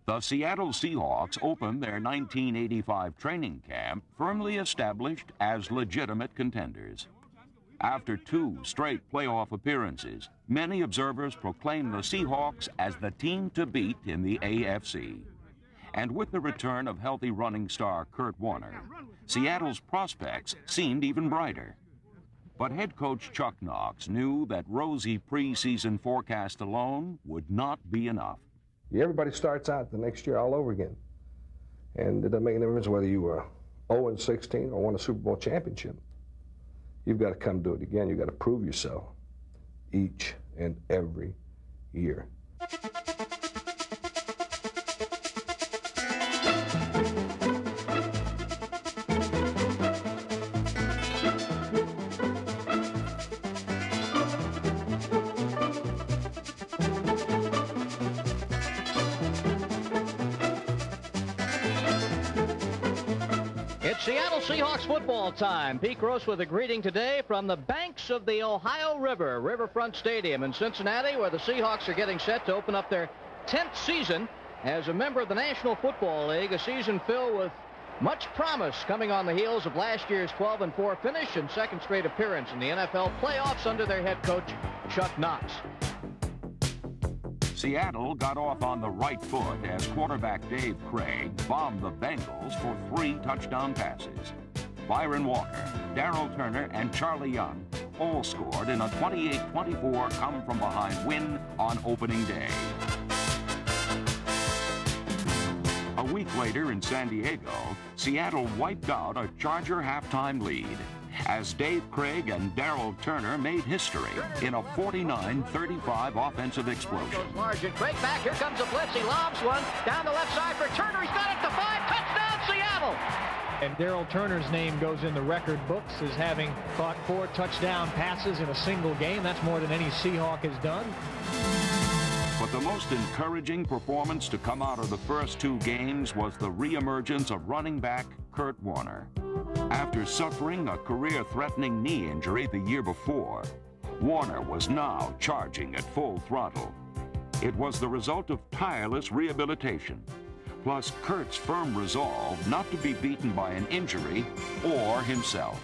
The Seattle Seahawks opened their 1985 training camp firmly established as legitimate contenders. After 2 straight playoff appearances, many observers proclaimed the Seahawks as the team to beat in the AFC. And with the return of healthy running star Kurt Warner, Seattle's prospects seemed even brighter. But head coach Chuck Knox knew that rosy preseason forecast alone would not be enough. Everybody starts out the next year all over again. And it doesn't make any difference whether you were 0-16 or won a Super Bowl championship. You've got to come do it again. You've got to prove yourself each and every year. Seattle Seahawks football time. Pete Gross with a greeting today from the banks of the Ohio River, Riverfront Stadium in Cincinnati, where the Seahawks are getting set to open up their 10th season as a member of the National Football League, a season filled with much promise coming on the heels of last year's 12-4 finish and second straight appearance in the NFL playoffs under their head coach, Chuck Knox. Seattle got off on the right foot as quarterback Dave Craig bombed the Bengals for 3 touchdown passes. Byron Walker, Darrell Turner, and Charlie Young all scored in a 28-24 come-from-behind win on opening day. A week later in San Diego, Seattle wiped out a Charger halftime lead as Dave Craig and Darrell Turner made history in a 49-35 offensive explosion. Margin. Craig back. Here comes a blitz. He lobs one down the left side for Turner. He's got it to 5. Touchdown, Seattle! And Darrell Turner's name goes in the record books as having caught 4 touchdown passes in a single game. That's more than any Seahawk has done. But the most encouraging performance to come out of the first 2 games was the reemergence of running back Kurt Warner. After suffering a career-threatening knee injury the year before, Warner was now charging at full throttle. It was the result of tireless rehabilitation, plus Kurt's firm resolve not to be beaten by an injury or himself.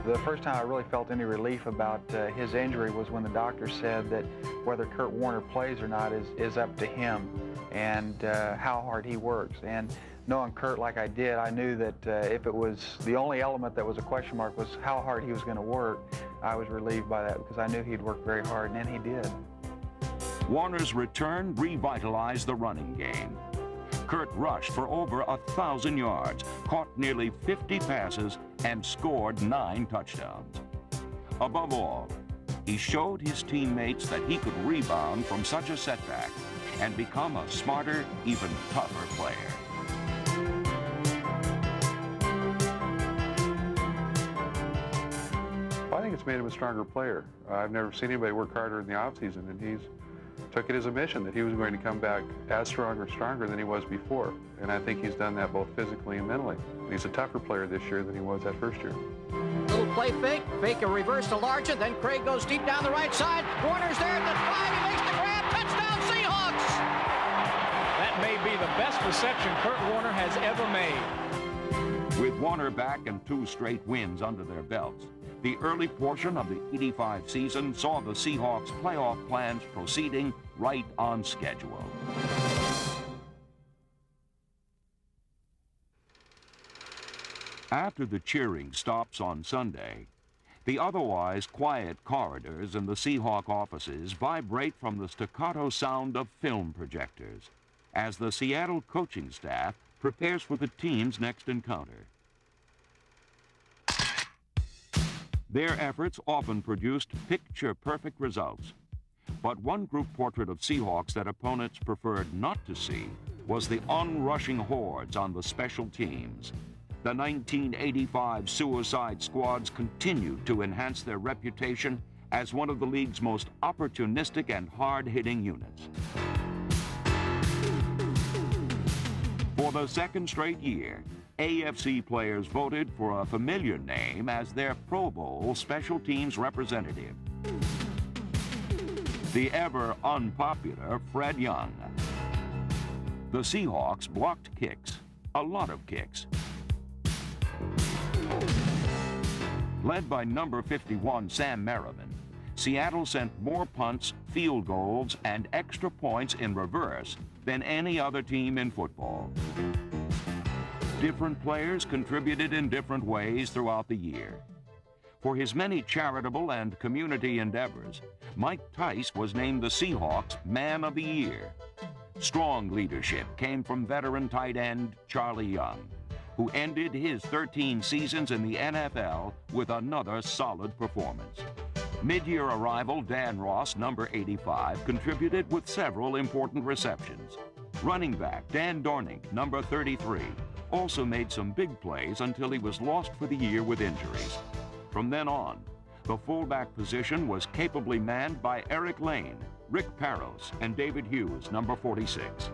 The first time I really felt any relief about his injury was when the doctor said that whether Kurt Warner plays or not is up to him and how hard he works. And knowing Kurt like I did, I knew that if it was the only element that was a question mark was how hard he was going to work, I was relieved by that because I knew he'd work very hard, and he did. Warner's return revitalized the running game. Kurt rushed for over 1,000 yards, caught nearly 50 passes, and scored 9 touchdowns. Above all, he showed his teammates that he could rebound from such a setback and become a smarter, even tougher player. Well, I think it's made him a stronger player. I've never seen anybody work harder in the offseason, and he's took it as a mission that he was going to come back as strong or stronger than he was before. And I think he's done that both physically and mentally. He's a tougher player this year than he was that first year. Little play fake, fake a reverse to Largent, then Craig goes deep down the right side. Warner's there at the 5, he makes the grab, touchdown Seahawks! That may be the best reception Kurt Warner has ever made. With Warner back and 2 straight wins under their belts, the early portion of the '85 season saw the Seahawks' playoff plans proceeding right on schedule. After the cheering stops on Sunday, the otherwise quiet corridors in the Seahawk offices vibrate from the staccato sound of film projectors as the Seattle coaching staff prepares for the team's next encounter. Their efforts often produced picture-perfect results. But one group portrait of Seahawks that opponents preferred not to see was the onrushing hordes on the special teams. The 1985 Suicide Squads continued to enhance their reputation as one of the league's most opportunistic and hard-hitting units. For the second straight year, AFC players voted for a familiar name as their Pro Bowl special teams representative. the ever unpopular Fred Young. The Seahawks blocked kicks, a lot of kicks. Led by number 51 Sam Merriman, Seattle sent more punts, field goals, and extra points in reverse than any other team in football. Different players contributed in different ways throughout the year. For his many charitable and community endeavors, Mike Tice was named the Seahawks Man of the Year. Strong leadership came from veteran tight end Charlie Young, who ended his 13 seasons in the NFL with another solid performance. Mid-year arrival Dan Ross, number 85, contributed with several important receptions. Running back Dan Dornick, number 33, also made some big plays until he was lost for the year with injuries. From then on, the fullback position was capably manned by Eric Lane, Rick Parros, and David Hughes, number 46.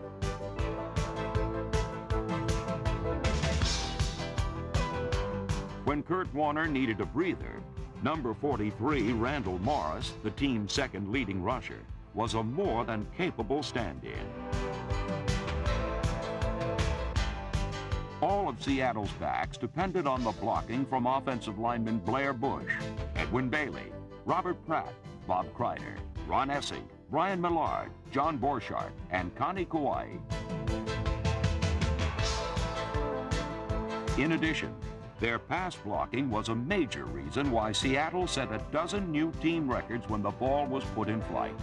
When Kurt Warner needed a breather, number 43, Randall Morris, the team's second leading rusher, was a more than capable stand-in. All of Seattle's backs depended on the blocking from offensive linemen Blair Bush, Edwin Bailey, Robert Pratt, Bob Kreider, Ron Essig, Brian Millard, John Borchardt, and Connie Kauai. In addition, their pass blocking was a major reason why Seattle set a dozen new team records when the ball was put in flight.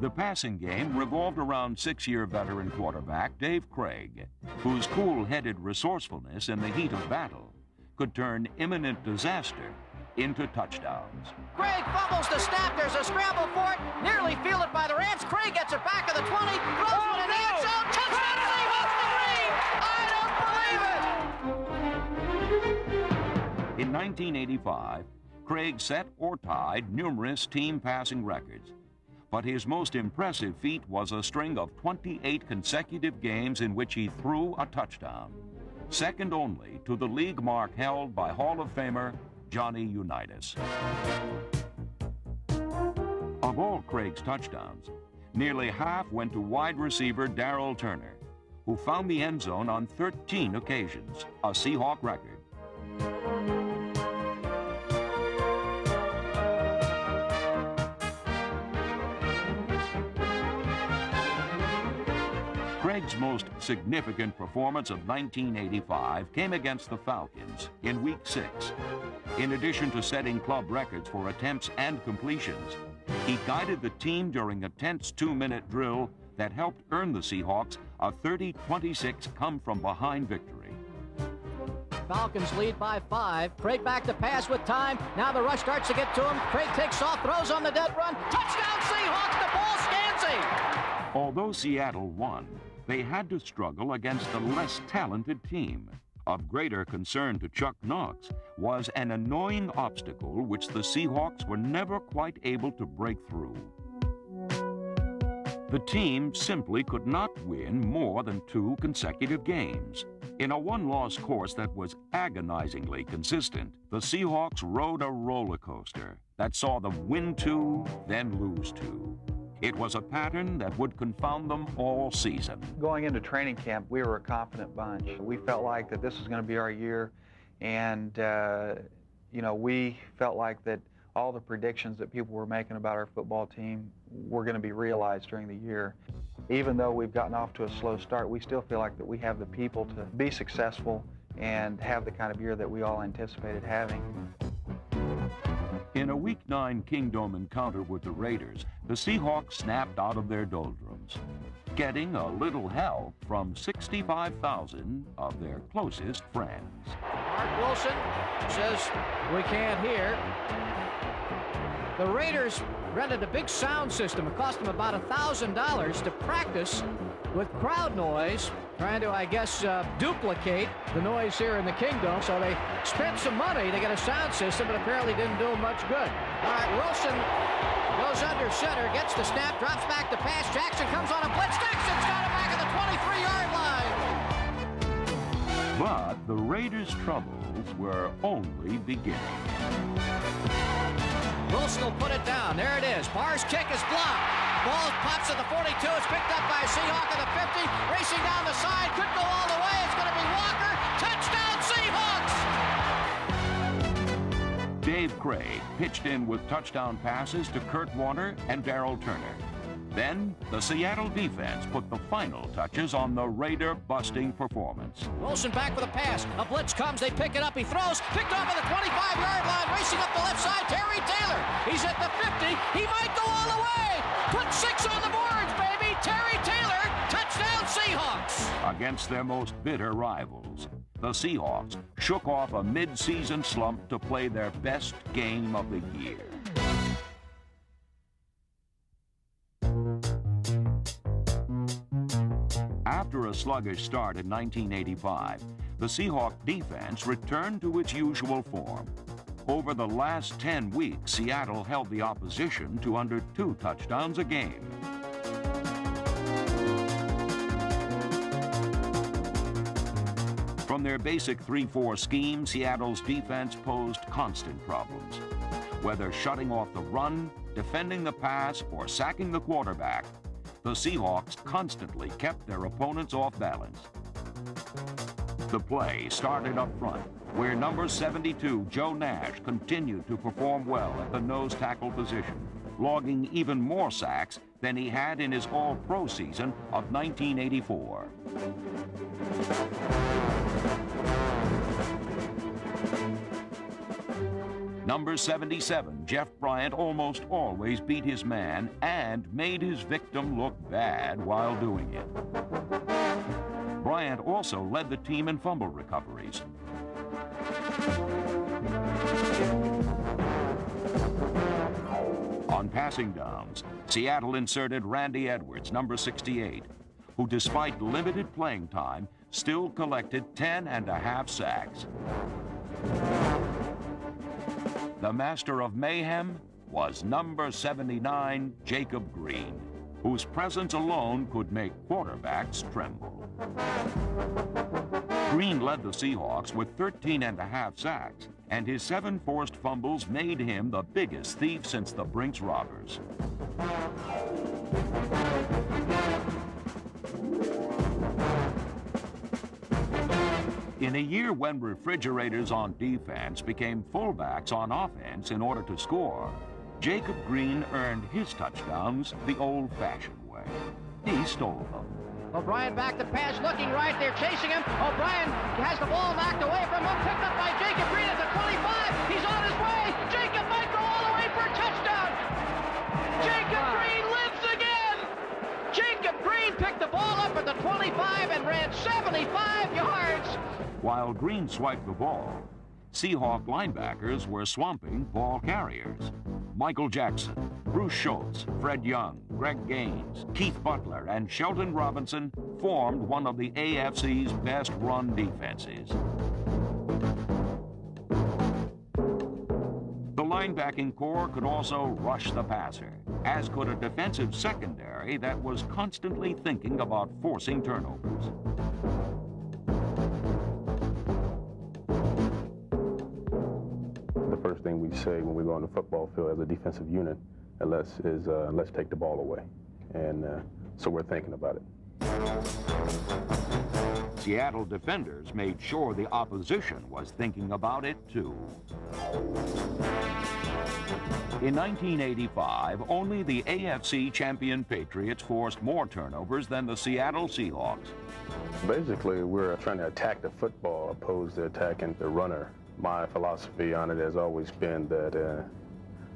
The passing game revolved around six-year veteran quarterback Dave Craig, whose cool-headed resourcefulness in the heat of battle could turn imminent disaster into touchdowns. Craig fumbles the snap. There's a scramble for it. Nearly fielded by the Rams. Craig gets it back of the 20. Throws one in the end zone. Touchdown, Seahawks, the lead. I don't believe it. In 1985, Craig set or tied numerous team passing records. But his most impressive feat was a string of 28 consecutive games in which he threw a touchdown, second only to the league mark held by Hall of Famer Johnny Unitas. Of all Craig's touchdowns, nearly half went to wide receiver Darrell Turner, who found the end zone on 13 occasions, a Seahawk record. Craig's most significant performance of 1985 came against the Falcons in Week 6. In addition to setting club records for attempts and completions, he guided the team during a tense 2-minute drill that helped earn the Seahawks a 30-26 come-from-behind victory. Falcons lead by 5. Craig back to pass with time. Now the rush starts to get to him. Craig takes off, throws on the dead run. Touchdown, Seahawks! The ball Scansey! Although Seattle won, they had to struggle against a less talented team. Of greater concern to Chuck Knox was an annoying obstacle which the Seahawks were never quite able to break through. The team simply could not win more than 2 consecutive games. In a one-loss course that was agonizingly consistent, the Seahawks rode a roller coaster that saw them win 2, then lose 2. It was a pattern that would confound them all season. Going into training camp, we were a confident bunch. We felt like that this was going to be our year, and we felt like that all the predictions that people were making about our football team were going to be realized during the year. Even though we've gotten off to a slow start, we still feel like that we have the people to be successful and have the kind of year that we all anticipated having. In a Week 9 Kingdome encounter with the Raiders, the Seahawks snapped out of their doldrums, getting a little help from 65,000 of their closest friends. Mark Wilson says we can't hear. The Raiders rented a big sound system. It cost them about $1,000 to practice with crowd noise, trying to, I guess, duplicate the noise here in the Kingdome. So they spent some money to get a sound system, but apparently didn't do them much good. All right, Wilson goes under center, gets the snap, drops back to pass. Jackson comes on a blitz. Jackson's got it back at the 23-yard line. But the Raiders' troubles were only beginning. Wilson will put it down. There it is. Barr's kick is blocked. Ball pops at the 42. It's picked up by a Seahawk at the 50. Racing down the side. Could go all the way. It's going to be Walker. Touchdown, Seahawks! Dave Craig pitched in with touchdown passes to Kurt Warner and Darrell Turner. Then, the Seattle defense put the final touches on the Raider-busting performance. Wilson back with a pass. A blitz comes. They pick it up. He throws. Picked off at the 25-yard line. Racing up the left side. Terry Taylor. He's at the 50. He might go all the way. Put 6 on the boards, baby. Terry Taylor. Touchdown, Seahawks. Against their most bitter rivals, the Seahawks shook off a mid-season slump to play their best game of the year. After a sluggish start in 1985, the Seahawk defense returned to its usual form. Over the last 10 weeks, Seattle held the opposition to under 2 touchdowns a game. From their basic 3-4 scheme, Seattle's defense posed constant problems. Whether shutting off the run, defending the pass, or sacking the quarterback, the Seahawks constantly kept their opponents off balance. The play started up front, where number 72, Joe Nash, continued to perform well at the nose tackle position, logging even more sacks than he had in his All-Pro season of 1984. Number 77, Jeff Bryant, almost always beat his man and made his victim look bad while doing it. Bryant also led the team in fumble recoveries. On passing downs, Seattle inserted Randy Edwards, number 68, who, despite limited playing time, still collected 10.5 sacks. The master of mayhem was number 79, Jacob Green, whose presence alone could make quarterbacks tremble. Green led the Seahawks with 13.5 sacks, and his 7 forced fumbles made him the biggest thief since the Brinks robbers. In a year when refrigerators on defense became fullbacks on offense in order to score, Jacob Green earned his touchdowns the old-fashioned way. He stole them. O'Brien back to pass, looking right. They're chasing him. O'Brien has the ball knocked away from him, picked up by Jacob Green at the 25. He's on his way. Jacob might go all the way for a touchdown. Jacob Green lives again. Jacob Green picked the ball up at the 25 and ran 75 yards. While Green swiped the ball, Seahawk linebackers were swamping ball carriers. Michael Jackson, Bruce Schultz, Fred Young, Greg Gaines, Keith Butler, and Shelton Robinson formed one of the AFC's best run defenses. The linebacking core could also rush the passer, as could a defensive secondary that was constantly thinking about forcing turnovers. The first thing we say when we go on the football field as a defensive unit is let's take the ball away. And so we're thinking about it. Seattle defenders made sure the opposition was thinking about it too. In 1985, only the AFC champion Patriots forced more turnovers than the Seattle Seahawks. Basically, we're trying to attack the football opposed to attacking the runner. My philosophy on it has always been that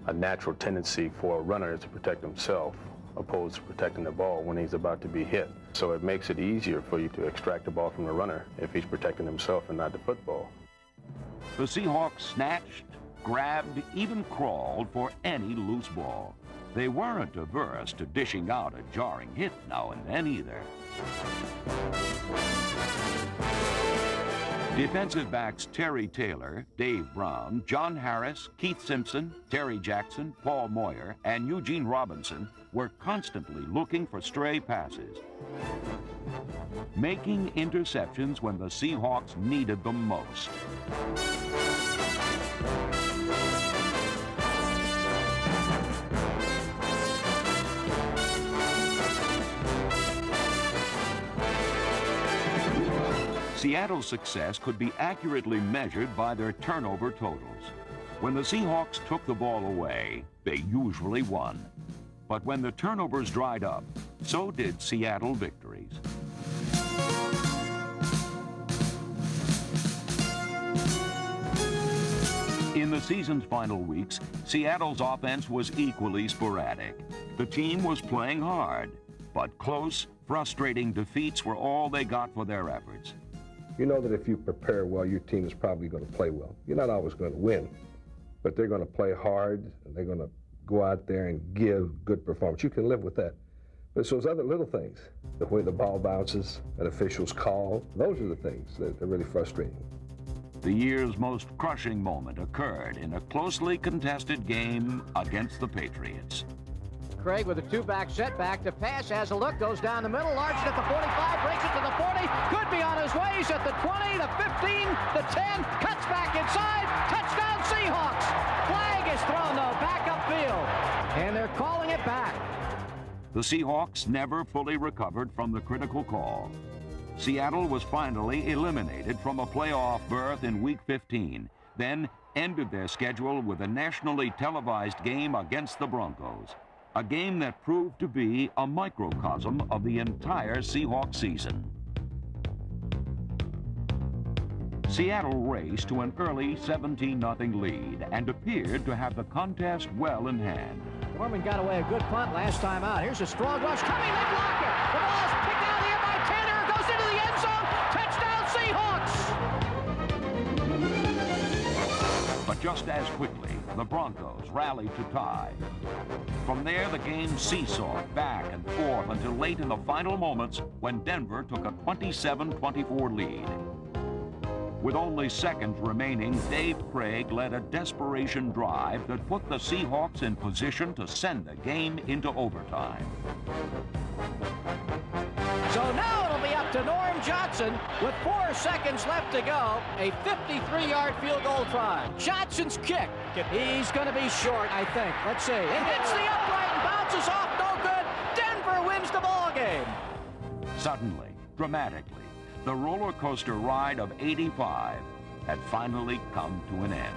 a natural tendency for a runner is to protect himself opposed to protecting the ball when he's about to be hit. So it makes it easier for you to extract the ball from the runner if he's protecting himself and not the football. The Seahawks snatched, grabbed, even crawled for any loose ball. They weren't averse to dishing out a jarring hit now and then either. Defensive backs Terry Taylor, Dave Brown, John Harris, Keith Simpson, Terry Jackson, Paul Moyer, and Eugene Robinson were constantly looking for stray passes, making interceptions when the Seahawks needed them most. Seattle's success could be accurately measured by their turnover totals. When the Seahawks took the ball away, they usually won. But when the turnovers dried up, so did Seattle victories. In the season's final weeks, Seattle's offense was equally sporadic. The team was playing hard, but close, frustrating defeats were all they got for their efforts. You know that if you prepare well, your team is probably going to play well. You're not always going to win, but they're going to play hard, and they're going to go out there and give good performance. You can live with that. But it's those other little things, the way the ball bounces, an official's call, those are the things that are really frustrating. The year's most crushing moment occurred in a closely contested game against the Patriots. Craig with a two-back setback to pass, has a look, goes down the middle, Largent at the 45, breaks it to the 40, could be on his way, he's at the 20, the 15, the 10, cuts back inside, touchdown Seahawks! Flag is thrown though, back upfield, and they're calling it back. The Seahawks never fully recovered from the critical call. Seattle was finally eliminated from a playoff berth in Week 15, then ended their schedule with a nationally televised game against the Broncos. A game that proved to be a microcosm of the entire Seahawks season. Seattle raced to an early 17-0 lead and appeared to have the contest well in hand. Norman got away a good punt last time out. Here's a strong rush coming, they block it. The ball is picked out of the air by Tanner, goes into the end zone, touchdown Seahawks! But just as quickly, the Broncos rallied to tie. From there, the game seesawed back and forth until late in the final moments when Denver took a 27-24 lead. With only seconds remaining, Dave Craig led a desperation drive that put the Seahawks in position to send the game into overtime. So now it'll be up to Norm Johnson with 4 seconds left to go. A 53-yard field goal try. Johnson's kick. He's going to be short, I think. Let's see. It hits the upright and bounces off. No good. Denver wins the ball game. Suddenly, dramatically, the roller coaster ride of '85 had finally come to an end.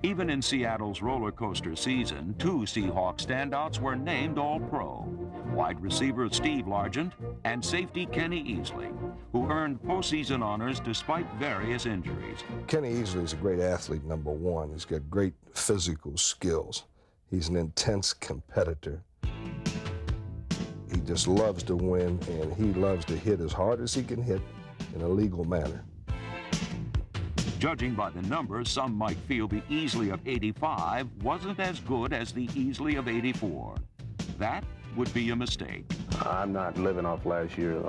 Even in Seattle's roller coaster season, 2 Seahawks standouts were named All-Pro. Wide receiver Steve Largent and safety Kenny Easley, who earned postseason honors despite various injuries. Kenny Easley is a great athlete, number one. He's got great physical skills. He's an intense competitor. He just loves to win, and he loves to hit as hard as he can hit in a legal manner. Judging by the numbers, some might feel the Easley of '85 wasn't as good as the Easley of '84. That would be a mistake. I'm not living off last year's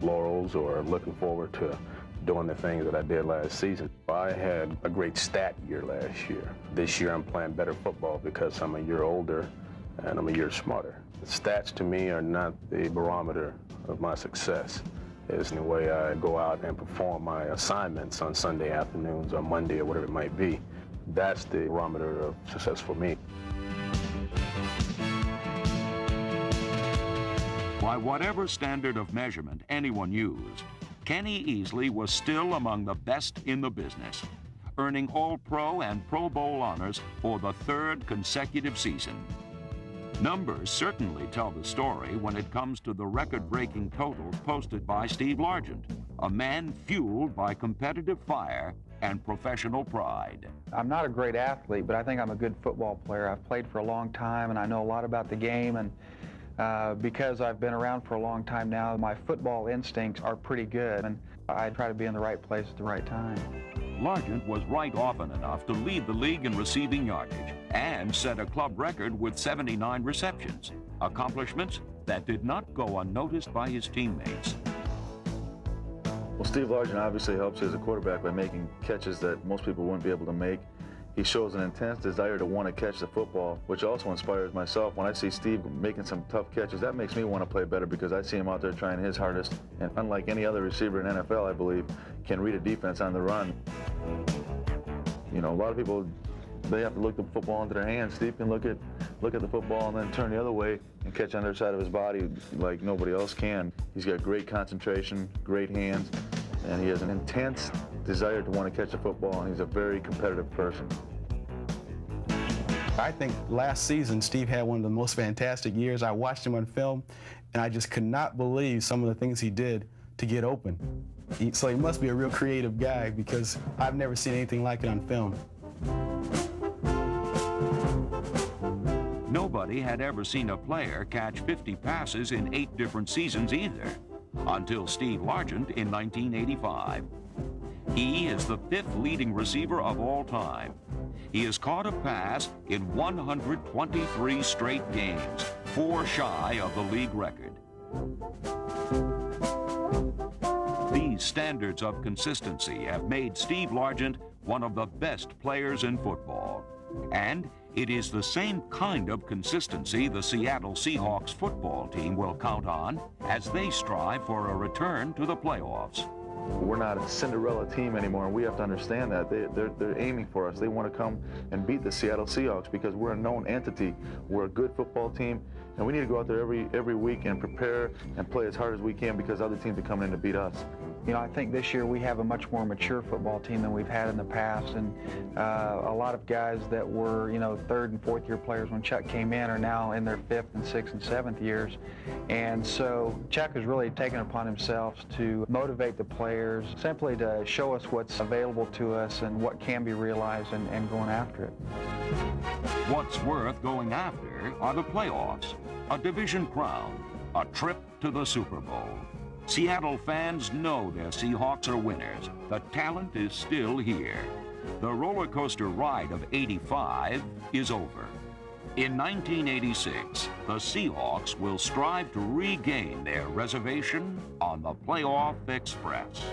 laurels or looking forward to doing the things that I did last season. I had a great stat year last year. This year I'm playing better football because I'm a year older and I'm a year smarter. The stats to me are not the barometer of my success. It's the way I go out and perform my assignments on Sunday afternoons or Monday or whatever it might be. That's the barometer of success for me. By whatever standard of measurement anyone used, Kenny Easley was still among the best in the business, earning All-Pro and Pro Bowl honors for the 3rd consecutive season. Numbers certainly tell the story when it comes to the record-breaking totals posted by Steve Largent, a man fueled by competitive fire and professional pride. I'm not a great athlete, but I think I'm a good football player. I've played for a long time, and I know a lot about the game, and because I've been around for a long time now, my football instincts are pretty good, and I try to be in the right place at the right time. Largent was right often enough to lead the league in receiving yardage and set a club record with 79 receptions, accomplishments that did not go unnoticed by his teammates. Well, Steve Largent obviously helps you as a quarterback by making catches that most people wouldn't be able to make. He shows an intense desire to want to catch the football, which also inspires myself. When I see Steve making some tough catches, that makes me want to play better because I see him out there trying his hardest. And unlike any other receiver in NFL, I believe, can read a defense on the run. You know, a lot of people, they have to look the football into their hands. Steve can look at the football and then turn the other way and catch on the other side of his body like nobody else can. He's got great concentration, great hands, and he has an intense desire to want to catch the football, and he's a very competitive person. I think last season, Steve had one of the most fantastic years. I watched him on film, and I just could not believe some of the things he did to get open. So he must be a real creative guy because I've never seen anything like it on film. Nobody had ever seen a player catch 50 passes in 8 different seasons either, until Steve Largent in 1985. He is the 5th leading receiver of all time. He has caught a pass in 123 straight games, 4 shy of the league record. These standards of consistency have made Steve Largent one of the best players in football. And it is the same kind of consistency the Seattle Seahawks football team will count on as they strive for a return to the playoffs. We're not a Cinderella team anymore, and we have to understand that. They're aiming for us. They want to come and beat the Seattle Seahawks because we're a known entity. We're a good football team, and we need to go out there every week and prepare and play as hard as we can because other teams are coming in to beat us. You know, I think this year we have a much more mature football team than we've had in the past, and a lot of guys that were, you know, 3rd and 4th year players when Chuck came in are now in their 5th and 6th and 7th years. And so Chuck has really taken upon himself to motivate the players, simply to show us what's available to us and what can be realized and going after it. What's worth going after are the playoffs, a division crown, a trip to the Super Bowl. Seattle fans know their Seahawks are winners. The talent is still here. The roller coaster ride of '85 is over. In 1986, the Seahawks will strive to regain their reservation on the Playoff Express.